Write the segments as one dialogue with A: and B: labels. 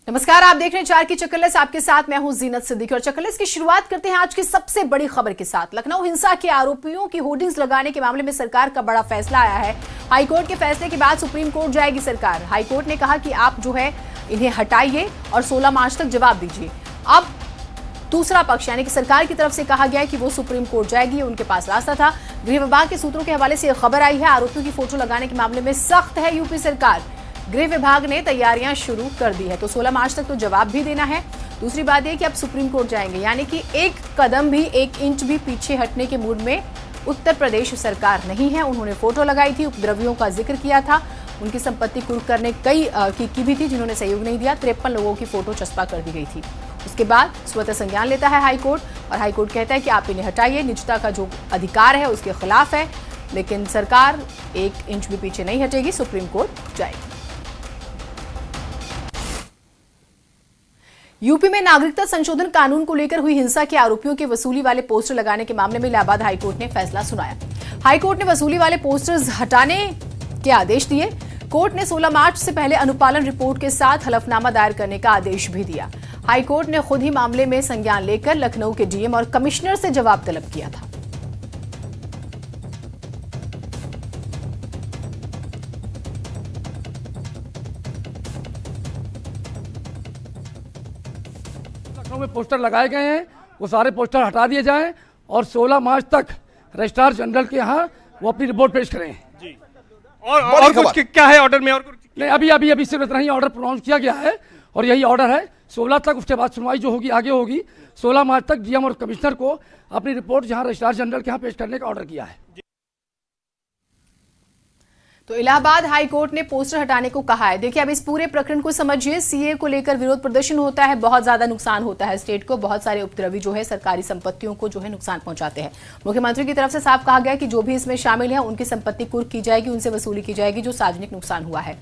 A: नमस्कार, आप देख रहे हैं 4 की चक्करलेस। आपके साथ मैं हूं जीनत सिद्दीकी और चक्करलेस की शुरुआत करते हैं आज की सबसे बड़ी खबर के साथ। लखनऊ हिंसा के आरोपियों की होर्डिंग्स लगाने के मामले में सरकार का बड़ा फैसला आया है। हाईकोर्ट के फैसले के बाद सुप्रीम कोर्ट जाएगी सरकार। हाईकोर्ट ने कहा कि आप जो है इन्हें हटाइए और 16 मार्च तक जवाब दीजिए। अब दूसरा पक्ष यानी कि सरकार की तरफ से कहा गया है कि वो सुप्रीम कोर्ट जाएगी, उनके पास रास्ता था। गृह विभाग के सूत्रों के हवाले से खबर आई है, आरोपियों की फोटो लगाने के मामले में सख्त है यूपी सरकार। गृह विभाग ने तैयारियां शुरू कर दी है, तो 16 मार्च तक तो जवाब भी देना है। दूसरी बात यह कि अब सुप्रीम कोर्ट जाएंगे, यानी कि एक कदम भी, एक इंच भी पीछे हटने के मूड में उत्तर प्रदेश सरकार नहीं है। उन्होंने फोटो लगाई थी, उपद्रवियों का जिक्र किया था, उनकी संपत्ति कुर्क करने की भी थी जिन्होंने सहयोग नहीं दिया। 53 लोगों की फोटो चस्पा कर दी गई थी। उसके बाद स्वतः संज्ञान लेता है हाईकोर्ट और हाईकोर्ट कहता है कि आप इन्हें हटाइए, निजता का जो अधिकार है उसके खिलाफ है। लेकिन सरकार एक इंच भी पीछे नहीं हटेगी, सुप्रीम कोर्ट जाएगी। यूपी में नागरिकता संशोधन कानून को लेकर हुई हिंसा के आरोपियों के वसूली वाले पोस्टर लगाने के मामले में इलाहाबाद हाईकोर्ट ने फैसला सुनाया। हाईकोर्ट ने वसूली वाले पोस्टर्स हटाने के आदेश दिए। कोर्ट ने 16 मार्च से पहले अनुपालन रिपोर्ट के साथ हलफनामा दायर करने का आदेश भी दिया। हाईकोर्ट ने खुद ही मामले में संज्ञान लेकर लखनऊ के डीएम और कमिश्नर से जवाब तलब किया था।
B: लखनऊ में पोस्टर लगाए गए हैं, वो सारे पोस्टर हटा दिए जाएं और 16 मार्च तक रजिस्ट्रार जनरल के यहाँ वो अपनी रिपोर्ट पेश करें जी।
C: और कुछ क्या है ऑर्डर में? और कुछ
B: नहीं, अभी सिर्फ इतना ही ऑर्डर प्रोनाउंस किया गया है और यही ऑर्डर है। 16 तक, उसके बाद सुनवाई जो होगी आगे होगी। 16 मार्च तक डीएम और कमिश्नर को अपनी रिपोर्ट जहाँ रजिस्ट्रार जनरल के यहाँ पेश करने का ऑर्डर किया है।
A: तो इलाहाबाद हाई कोर्ट ने पोस्टर हटाने को कहा है। देखिए, अब इस पूरे प्रकरण को समझिए। सीए को लेकर विरोध प्रदर्शन होता है, बहुत ज्यादा नुकसान होता है स्टेट को। बहुत सारे उपद्रवी जो है सरकारी संपत्तियों को जो है नुकसान पहुंचाते हैं। मुख्यमंत्री की तरफ से साफ कहा गया कि जो भी इसमें शामिल है उनकी संपत्ति कुर्क की जाएगी, उनसे वसूली की जाएगी जो सार्वजनिक नुकसान हुआ है।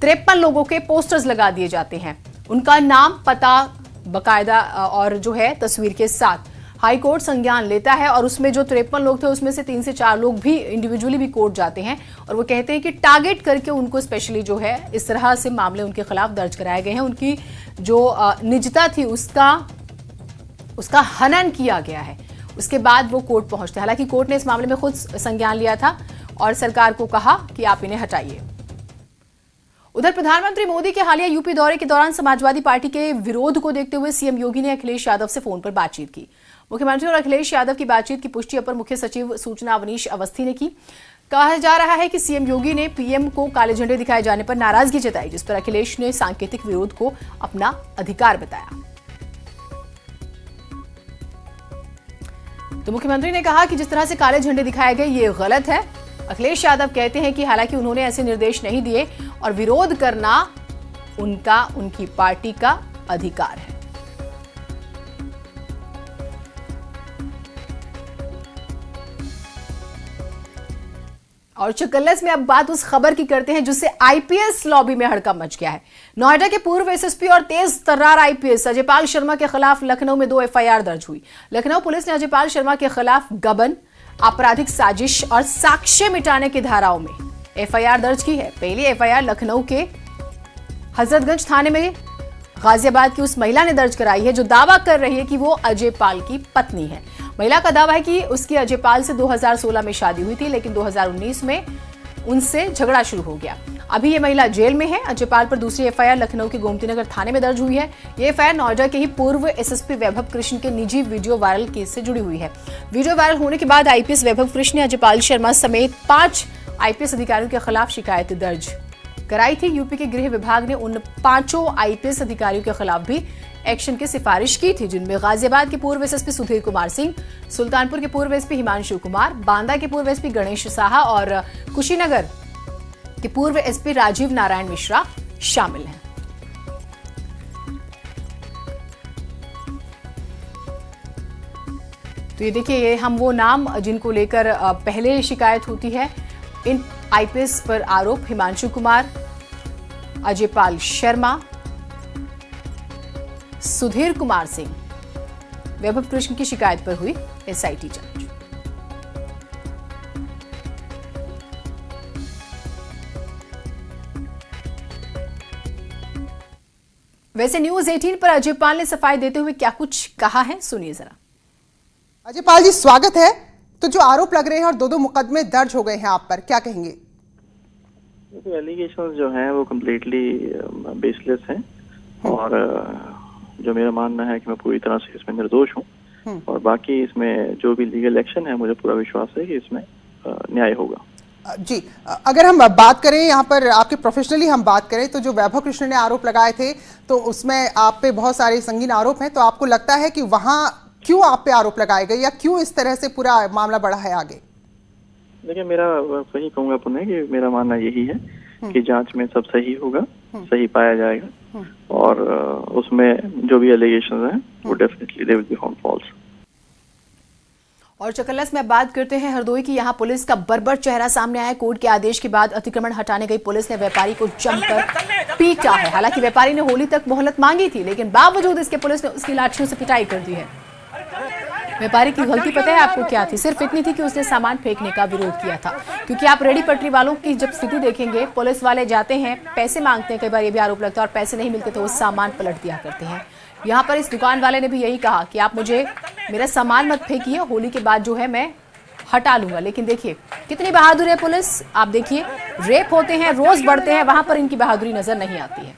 A: 53 लोगों के पोस्टर्स लगा दिए जाते हैं, उनका नाम, पता बाकायदा और जो है तस्वीर के साथ। हाईकोर्ट संज्ञान लेता है और उसमें जो 53 लोग थे उसमें से 3 से 4 लोग भी इंडिविजुअली भी कोर्ट जाते हैं और वो कहते हैं कि टारगेट करके उनको स्पेशली जो है इस तरह से मामले उनके खिलाफ दर्ज कराए गए हैं। उनकी जो निजता थी उसका हनन किया गया है। उसके बाद वो कोर्ट पहुंचते हैं। हालांकि कोर्ट ने इस मामले में खुद संज्ञान लिया था और सरकार को कहा कि आप इन्हें हटाइए। उधर प्रधानमंत्री मोदी के हालिया यूपी दौरे के दौरान समाजवादी पार्टी के विरोध को देखते हुए सीएम योगी ने अखिलेश यादव से फोन पर बातचीत की। मुख्यमंत्री और अखिलेश यादव की बातचीत की पुष्टि अपर मुख्य सचिव सूचना अवनीश अवस्थी ने की। कहा जा रहा है कि सीएम योगी ने पीएम को काले झंडे दिखाए जाने पर नाराजगी जताई, जिस पर अखिलेश ने सांकेतिक विरोध को अपना अधिकार बताया। तो मुख्यमंत्री ने कहा कि जिस तरह से काले झंडे दिखाए गए ये गलत है। अखिलेश यादव कहते हैं कि हालांकि उन्होंने ऐसे निर्देश नहीं दिए और विरोध करना उनकी पार्टी का अधिकार है। और चक्करलेस में अब बात उस खबर की करते हैं जिससे आईपीएस लॉबी में हड़कंप मच गया है। नोएडा के पूर्व एसएसपी और तेज तर्रार आईपीएस अजयपाल शर्मा के खिलाफ लखनऊ में 2 एफआईआर दर्ज हुई। लखनऊ पुलिस ने अजयपाल शर्मा के खिलाफ गबन, आपराधिक साजिश और साक्ष्य मिटाने की धाराओं में एफआईआर दर्ज की है। पहली एफआईआर लखनऊ के हजरतगंज थाने में गाजियाबाद की उस महिला ने दर्ज कराई है जो दावा कर रही है कि वो अजयपाल की पत्नी है। महिला का दावा है कि उसकी अजयपाल से 2016 में शादी हुई थी, लेकिन 2019 में उनसे झगड़ा शुरू हो गया। अभी ये महिला जेल में है। अजयपाल पर दूसरी एफआईआर लखनऊ के गोमतीनगर थाने में दर्ज हुई है। ये एफआईआर नोएडा के ही पूर्व एसएसपी वैभव कृष्ण के निजी वीडियो वायरल केस से जुड़ी हुई है। वीडियो वायरल होने के बाद आईपीएस वैभव कृष्ण ने अजयपाल शर्मा समेत 5 आईपीएस अधिकारियों के खिलाफ शिकायत दर्ज कराई थी। यूपी के गृह विभाग ने उन 5 आईपीएस अधिकारियों के खिलाफ भी एक्शन की सिफारिश की थी, जिनमें गाजियाबाद के पूर्व एसएसपी सुधीर कुमार सिंह, सुल्तानपुर के पूर्व एसपी हिमांशु कुमार, बांदा के पूर्व एसपी गणेश साहा और कुशीनगर के पूर्व एसपी राजीव नारायण मिश्रा शामिल हैं। तो ये देखिए, ये हम वो नाम जिनको लेकर पहले शिकायत होती है। इन आईपीएस पर आरोप हिमांशु कुमार, अजयपाल शर्मा, सुधीर कुमार सिंह, वैभव कृष्ण की शिकायत पर हुई एसआईटी जांच। वैसे न्यूज 18 पर अजय पाल ने सफाई देते हुए क्या कुछ कहा है, सुनिए जरा।
D: अजय पाल जी, स्वागत है। तो जो आरोप लग रहे हैं और दो मुकदमे दर्ज हो गए हैं आप पर, क्या कहेंगे?
E: तो एलिगेशंस जो हैं वो कम्प्लीटली बेसलेस हैं और जो मेरा मानना है कि मैं पूरी तरह से इसमें निर्दोष हूँ और बाकी इसमें जो भी लीगल एक्शन है मुझे पूरा विश्वास है कि इसमें न्याय होगा।
D: जी, अगर हम बात करें यहाँ पर आपके प्रोफेशनली हम बात करें तो जो वैभव कृष्ण ने आरोप लगाए थे तो उसमें आप पे बहुत सारे संगीन आरोप हैं, तो आपको लगता है कि वहाँ क्यों आप पे आरोप लगाए गए या क्यों इस तरह से पूरा मामला बढ़ा है आगे?
E: देखिए, मेरा वही कहूँगा पुनः कि मेरा मानना यही है कि जांच में सब सही होगा, सही पाया जाएगा और उसमें जो भी एलिगेशंस हैं वो definitely they will be found false.
A: और चकल्लस में बात करते हैं हरदोई की। यहाँ पुलिस का बर्बर चेहरा सामने आया। कोर्ट के आदेश के बाद अतिक्रमण हटाने गई पुलिस ने व्यापारी को जमकर पीटा है। हालांकि व्यापारी ने होली तक मोहलत मांगी थी, लेकिन बावजूद इसके पुलिस ने उसकी लाठियों से पिटाई कर दी है। व्यापारी की गलती पता है आपको क्या थी? सिर्फ इतनी थी कि उसने सामान फेंकने का विरोध किया था। क्योंकि आप रेडी पटरी वालों की जब स्थिति देखेंगे, पुलिस वाले जाते हैं, पैसे मांगते हैं, कई बार ये भी आरोप लगता है, और पैसे नहीं मिलते तो वो सामान पलट दिया करते हैं। यहाँ पर इस दुकान वाले ने भी यही कहा कि आप मुझे मेरा सामान मत फेंकिए, होली के बाद जो है मैं हटा लूंगा। लेकिन देखिए कितनी बहादुर है पुलिस। आप देखिए, रेप होते हैं, रोज बढ़ते हैं, वहां पर इनकी बहादुरी नजर नहीं आती है।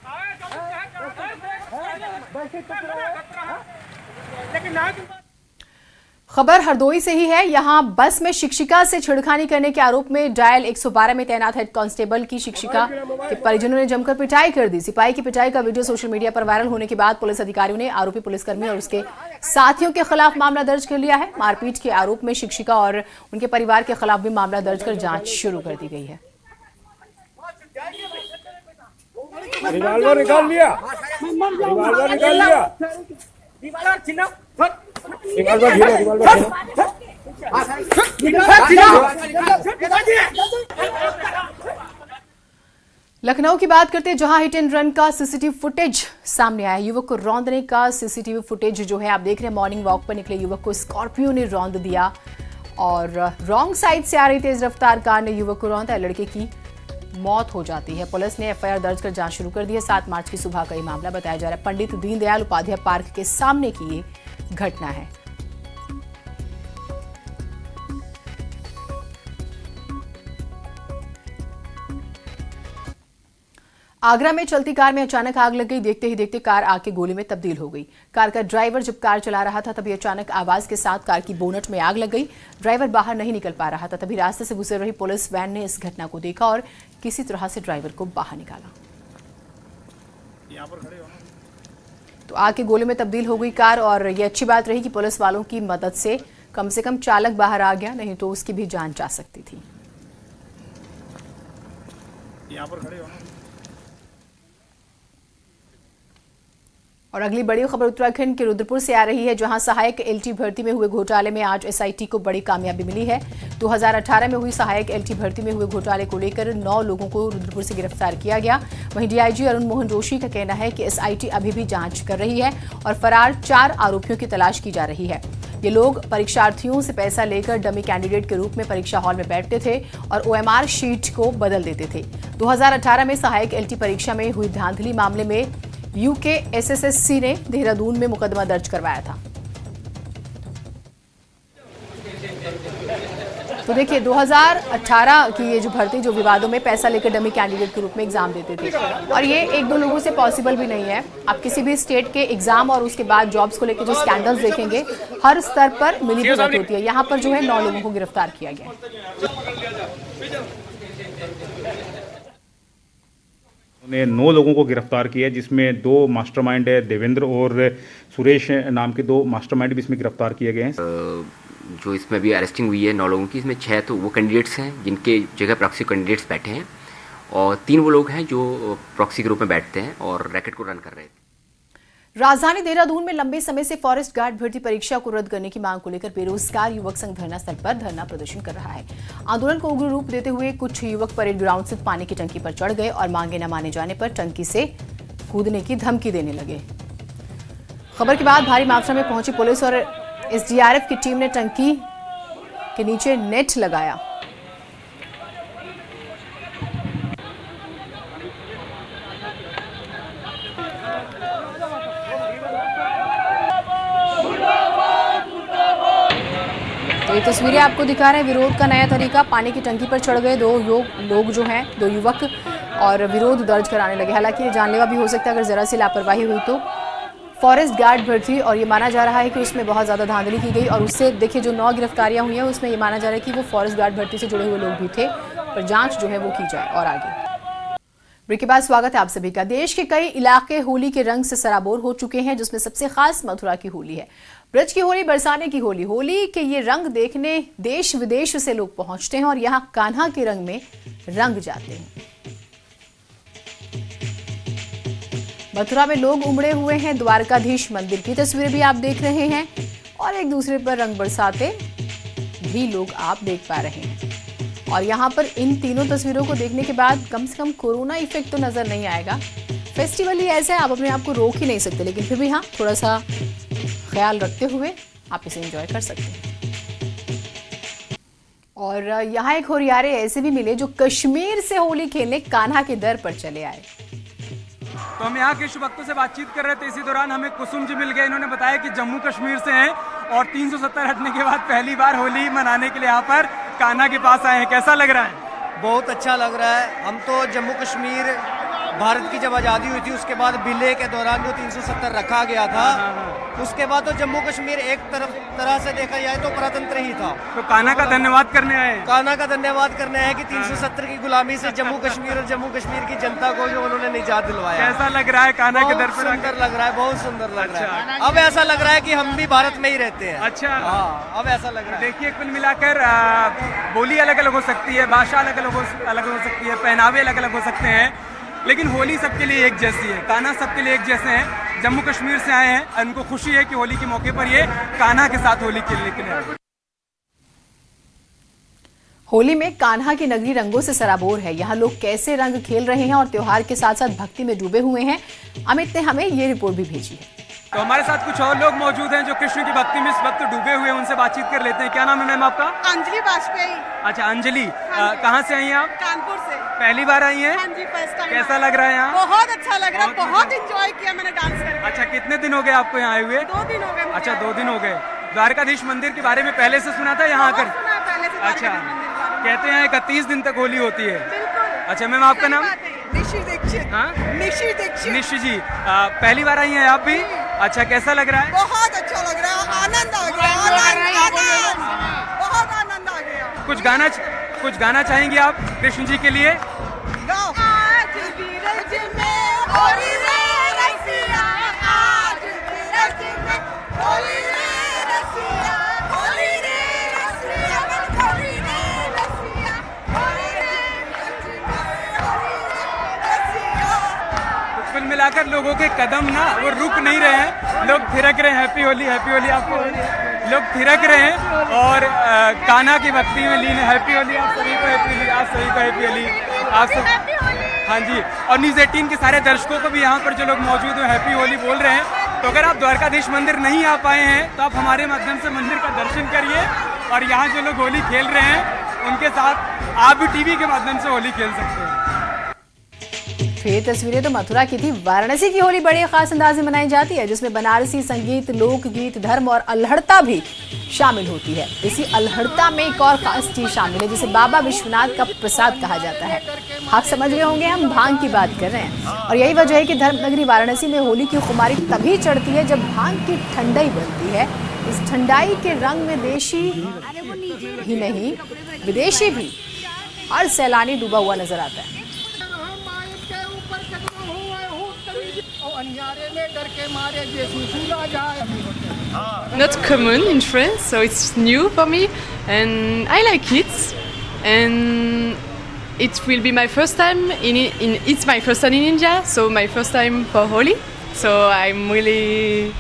A: खबर हरदोई से ही है। यहां बस में शिक्षिका से छेड़खानी करने के आरोप में डायल 112 में तैनात हेड कांस्टेबल की शिक्षिका के परिजनों ने जमकर पिटाई कर दी। सिपाही की पिटाई का वीडियो सोशल मीडिया पर वायरल होने के बाद पुलिस अधिकारियों ने आरोपी पुलिसकर्मी और उसके साथियों के खिलाफ मामला दर्ज कर लिया है। मारपीट के आरोप में शिक्षिका और उनके परिवार के खिलाफ भी मामला दर्ज कर जांच शुरू कर दी गई है।
C: रिवॉल्वर निकाल लिया, रिवॉल्वर निकाल लिया,
A: लखनऊ की बात करते हैं, जहां हिट एंड रन का सीसीटीवी फुटेज सामने आया। युवक को रौंदने का सीसीटीवी फुटेज जो है आप देख रहे हैं। मॉर्निंग वॉक पर निकले युवक को स्कॉर्पियो ने रौंद दिया और रॉन्ग साइड से आ रही तेज रफ्तार कार ने युवक को रौंदा। लड़के की मौत हो जाती है। पुलिस ने एफआईआर दर्ज कर जांच शुरू कर दी है। 7 मार्च की सुबह का ये मामला बताया जा रहा है। पंडित दीनदयाल उपाध्याय पार्क के सामने की ये घटना है। आगरा में चलती कार में अचानक आग लग गई। देखते ही देखते कार आग के गोले में तब्दील हो गई। कार का ड्राइवर जब कार चला रहा था तभी अचानक आवाज के साथ कार की बोनट में आग लग गई। ड्राइवर बाहर नहीं निकल पा रहा था। तभी रास्ते से गुजर रही पुलिस वैन ने इस घटना को देखा और किसी तरह से ड्राइवर को बाहर निकाला। तो आग के गोले में तब्दील हो गई कार और ये अच्छी बात रही कि पुलिस वालों की मदद से कम चालक बाहर आ गया, नहीं तो उसकी भी जान जा सकती थी। यहाँ पर खड़े हो। और अगली बड़ी खबर उत्तराखंड के रुद्रपुर से आ रही है, जहां सहायक एलटी भर्ती में हुए घोटाले में आज एसआईटी को बड़ी कामयाबी मिली है। 2018 में हुई सहायक एलटी भर्ती में हुए घोटाले को लेकर 9 लोगों को रुद्रपुर से गिरफ्तार किया गया। वहीं डीआईजी अरुण मोहन जोशी का कहना है कि एसआईटी अभी भी जांच कर रही है और फरार 4 आरोपियों की तलाश की जा रही है। ये लोग परीक्षार्थियों से पैसा लेकर डमी कैंडिडेट के रूप में परीक्षा हॉल में बैठते थे और ओएमआर शीट को बदल देते थे। 2018 में सहायक एलटी परीक्षा में हुई धांधली मामले में यूके एसएसएससी ने देहरादून में मुकदमा दर्ज करवाया था। तो देखिए 2018 की ये जो भर्ती जो विवादों में पैसा लेकर डमी कैंडिडेट के रूप में एग्जाम देते थे, और ये 1-2 लोगों से पॉसिबल भी नहीं है। आप किसी भी स्टेट के एग्जाम और उसके बाद जॉब्स को लेकर जो स्कैंडल्स देखेंगे, हर स्तर पर मिलीभगत होती है। यहाँ पर जो है 9 लोगों को गिरफ्तार किया गया।
F: उन्होंने 9 लोगों को गिरफ्तार किया, जिसमें 2 मास्टरमाइंड है, देवेंद्र और सुरेश नाम के 2 मास्टरमाइंड भी इसमें गिरफ्तार किए गए हैं।
G: जो इसमें भी अरेस्टिंग हुई है 9 लोगों की, इसमें 6 तो वो कैंडिडेट्स हैं जिनके जगह प्रॉक्सी कैंडिडेट्स बैठे हैं और 3 वो लोग हैं जो प्रॉक्सी के रूप में बैठते हैं और रैकेट को रन कर रहे थे।
A: राजधानी देहरादून में लंबे समय से फॉरेस्ट गार्ड भर्ती परीक्षा को रद्द करने की मांग को लेकर बेरोजगार युवक संघ धरना स्थल पर धरना प्रदर्शन कर रहा है। आंदोलन को उग्र रूप देते हुए कुछ युवक परेड ग्राउंड स्थित पानी की टंकी पर चढ़ गए और मांगे न माने जाने पर टंकी से कूदने की धमकी देने लगे। खबर के बाद भारी मात्रा में पहुंची पुलिस और एसडीआरएफ की टीम ने टंकी के नीचे नेट लगाया। तस्वीरें आपको दिखा रहे हैं विरोध का नया तरीका। पानी की टंकी पर चढ़ गए दो लोग जो हैं, दो युवक, और विरोध दर्ज कराने लगे। हालांकि ये जानलेवा भी हो सकता है अगर जरा सी लापरवाही हुई तो। फॉरेस्ट गार्ड भर्ती, और ये माना जा रहा है कि उसमें बहुत ज़्यादा धांधली की गई, और उससे देखिए जो 9 गिरफ्तारियां हुई हैं उसमें ये माना जा रहा है कि वो फॉरेस्ट गार्ड भर्ती से जुड़े हुए लोग भी थे, पर जांच जो है वो की जाए। और आगे ब्रेक के बाद स्वागत है आप सभी का। देश के कई इलाके होली के रंग से सराबोर हो चुके हैं, जिसमें सबसे खास मथुरा की होली है। ब्रज की होली, बरसाने की होली। होली के ये रंग देखने देश विदेश से लोग पहुंचते हैं और यहाँ कान्हा के रंग में रंग जाते हैं। मथुरा में लोग उमड़े हुए हैं। द्वारकाधीश मंदिर की तस्वीरें भी आप देख रहे हैं और एक दूसरे पर रंग बरसाते भी लोग आप देख पा रहे हैं। और यहाँ पर इन तीनों तस्वीरों को देखने के बाद कम से कम कोरोना इफेक्ट तो नजर नहीं आएगा। फेस्टिवल ही ऐसा है, आप अपने आप को रोक ही नहीं सकते, लेकिन फिर भी हाँ, थोड़ा सा ख्याल रखते हुए आप इसे एंजॉय कर सकते हैं। और यहाँ एक होरियारे ऐसे भी मिले जो कश्मीर से होली खेलने कान्हा के दर पर चले आए।
H: तो हम यहाँ के शुभ भक्तों से बातचीत कर रहे थे, इसी दौरान हमें कुसुम जी मिल गए। इन्होंने बताया कि जम्मू कश्मीर से हैं और 370 हटने के बाद पहली बार होली मनाने के लिए यहाँ पर कान्हा के पास आए हैं। कैसा लग रहा है?
I: बहुत अच्छा लग रहा है। हम तो जम्मू कश्मीर भारत की जब आज़ादी हुई थी उसके बाद विलय के दौरान जो 370 रखा गया था, उसके बाद तो जम्मू कश्मीर एक तरह से देखा जाए तो परतंत्र ही था।
H: तो कान्हा का धन्यवाद करने आए?
I: कान्हा का धन्यवाद करने आए कि 370 की गुलामी से जम्मू कश्मीर और जम्मू कश्मीर की जनता को जो उन्होंने निजात दिलवाया।
H: कैसा लग रहा है कान्हा के दर पर?
I: सुंदर लग रहा है, बहुत सुंदर लग रहा है। अब ऐसा लग रहा है कि हम भी भारत में ही रहते हैं।
H: अच्छा,
I: हाँ, अब ऐसा लग रहा है।
H: देखिए, कुल मिलाकर बोली अलग अलग हो सकती है, भाषा अलग अलग हो सकती है, पहनावे अलग अलग हो सकते हैं, लेकिन होली सबके लिए एक जैसी है। कान्हा सबके लिए एक जैसे हैं। जम्मू कश्मीर से आए हैं, उनको खुशी है कि होली के मौके पर ये कान्हा के साथ होली खेलने के लिए आए।
A: होली में कान्हा की नगरी रंगों से सराबोर है। यहाँ लोग कैसे रंग खेल रहे हैं और त्योहार के साथ साथ भक्ति में डूबे हुए हैं, अमित ने हमें ये रिपोर्ट भी भेजी है।
H: तो हमारे साथ कुछ और लोग मौजूद हैं जो कृष्ण की भक्ति में इस वक्त डूबे हुए हैं, उनसे बातचीत कर लेते हैं। क्या नाम है मैम आपका?
J: अंजलि वाजपेयी।
H: अच्छा अंजलि, कहाँ से आई हैं आप?
J: कानपुर से।
H: पहली बार आई हैं?
J: हाँ जी, फर्स्ट टाइम।
H: कैसा लग रहा है यहाँ?
J: बहुत अच्छा लग रहा है, बहुत एंजॉय किया मैंने डांस करके।
H: अच्छा, कितने दिन हो गए आपको यहाँ आए हुए?
J: 2 दिन हो गए।
H: अच्छा, 2 दिन हो गए। द्वारकाधीश मंदिर के बारे में पहले से सुना था यहाँ आकर? अच्छा, कहते हैं 31 दिन तक होली होती है। अच्छा मैम, आपका नाम?
J: निशि दीक्षित।
H: हाँ,
J: निशि दीक्षित।
H: निशि जी, पहली बार आई हैं आप भी? अच्छा, कैसा लग रहा है?
J: बहुत अच्छा लग रहा है, आनंद आ गया, बहुत आनंद आ गया।
H: कुछ गाना चाहेंगे आप कृष्ण जी के लिए?
J: गाओ। आज बीरज में होली रे रसिया, आज बीरज में होली रे रसिया, होली रे रसिया, होली रे रसिया, होली रे रसिया।
H: तो कुल मिलाकर लोगों के कदम ना वो रुक नहीं रहे हैं, लोग थिरक रहे हैं। Happy Holi, happy Holi. आपको लोग थिरक रहे हैं और कान्हा की भक्ति में लीन है। हैप्पी होली आप सभी को, हैप्पी होली आप सभी को, हैप्पी होली आप सब। हाँ जी, और न्यूज़ 18 के सारे दर्शकों को भी यहाँ पर जो लोग मौजूद हैं हैप्पी होली बोल रहे हैं। तो अगर आप द्वारकाधीश मंदिर नहीं आ पाए हैं तो आप हमारे माध्यम से मंदिर का दर्शन करिए, और यहाँ जो लोग होली खेल रहे हैं उनके साथ आप भी टीवी के माध्यम से होली खेल सकते हैं।
A: फिर तस्वीरें तो मथुरा की थी। वाराणसी की होली बड़े खास अंदाज में मनाई जाती है, जिसमें बनारसी संगीत, लोकगीत, धर्म और अल्हड़ता भी शामिल होती है। इसी अल्हड़ता में एक और खास चीज शामिल है जिसे बाबा विश्वनाथ का प्रसाद कहा जाता है। आप समझ रहे होंगे हम भांग की बात कर रहे हैं, और यही वजह है कि धर्मनगरी वाराणसी में होली की खुमारी तभी चढ़ती है जब भांग की ठंडाई बनती है। इस ठंडाई के रंग में देशी ही नहीं, विदेशी भी हर सैलानी डूबा हुआ नजर आता है।
K: Not common in France, so it's new for me, and I like it. And it will be my first time it's my first time in India, so my first time for Holi. So I'm really,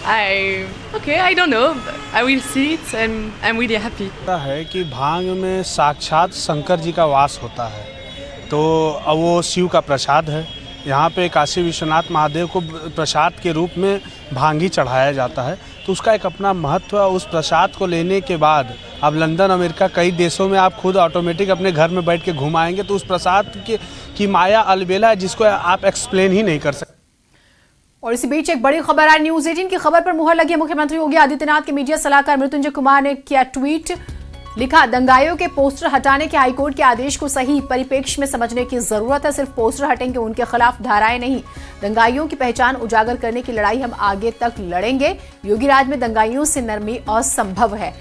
K: I don't know, I will see it, and I'm really happy.
L: है कि भांग में साक्षात शंकर जी का वास होता है, तो वो शिव का प्रसाद है। यहाँ पे काशी विश्वनाथ महादेव को प्रसाद के रूप में भांगी चढ़ाया जाता है, तो उसका एक अपना महत्व है। उस प्रसाद को लेने के बाद अब लंदन, अमेरिका, कई देशों में आप खुद ऑटोमेटिक अपने घर में बैठ के घुमाएंगे, तो उस प्रसाद की माया अलबेला है जिसको आप एक्सप्लेन ही नहीं कर सकते।
A: और इसी बीच एक बड़ी खबर आई। न्यूज 18 की खबर पर मुहर लगी। मुख्यमंत्री योगी आदित्यनाथ के मीडिया सलाहकार मृत्युंजय कुमार ने किया ट्वीट, लिखा दंगाइयों के पोस्टर हटाने के हाईकोर्ट के आदेश को सही परिप्रेक्ष्य में समझने की जरूरत है। सिर्फ पोस्टर हटेंगे, उनके खिलाफ धाराएं नहीं। दंगाइयों की पहचान उजागर करने की लड़ाई हम आगे तक लड़ेंगे। योगी राज में दंगाइयों से नरमी असंभव है।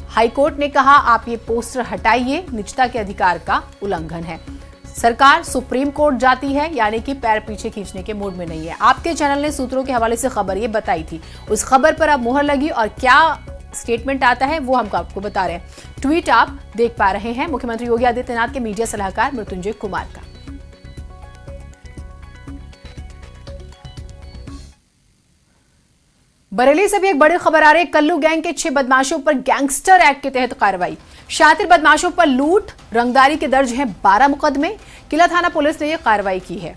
A: हाईकोर्ट ने कहा आप ये पोस्टर हटाइए, निजता के अधिकार का उल्लंघन है। सरकार सुप्रीम कोर्ट जाती है, यानी कि पैर पीछे खींचने के मूड में नहीं है। आपके चैनल ने सूत्रों के हवाले से खबर ये बताई थी, उस खबर पर अब मुहर लगी और क्या स्टेटमेंट आता है वो हम आपको बता रहे हैं। ट्वीट आप देख पा रहे हैं मुख्यमंत्री योगी आदित्यनाथ के मीडिया सलाहकार मृत्युंजय कुमार का। बरेली से भी एक बड़ी खबर आ रही है। कल्लू गैंग के 6 बदमाशों पर गैंगस्टर एक्ट के तहत कार्रवाई। शातिर बदमाशों पर लूट रंगदारी के दर्ज हैं 12 मुकदमे। किला थाना पुलिस ने यह कार्रवाई की है।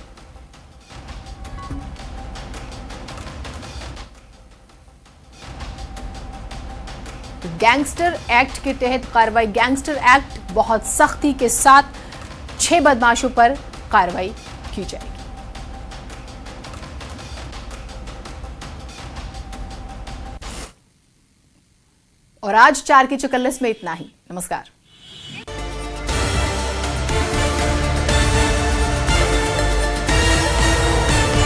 A: गैंगस्टर एक्ट के तहत कार्रवाई। गैंगस्टर एक्ट बहुत सख्ती के साथ 6 बदमाशों पर कार्रवाई की जाएगी। और आज 4 की चौकल्लिस में इतना ही। नमस्कार।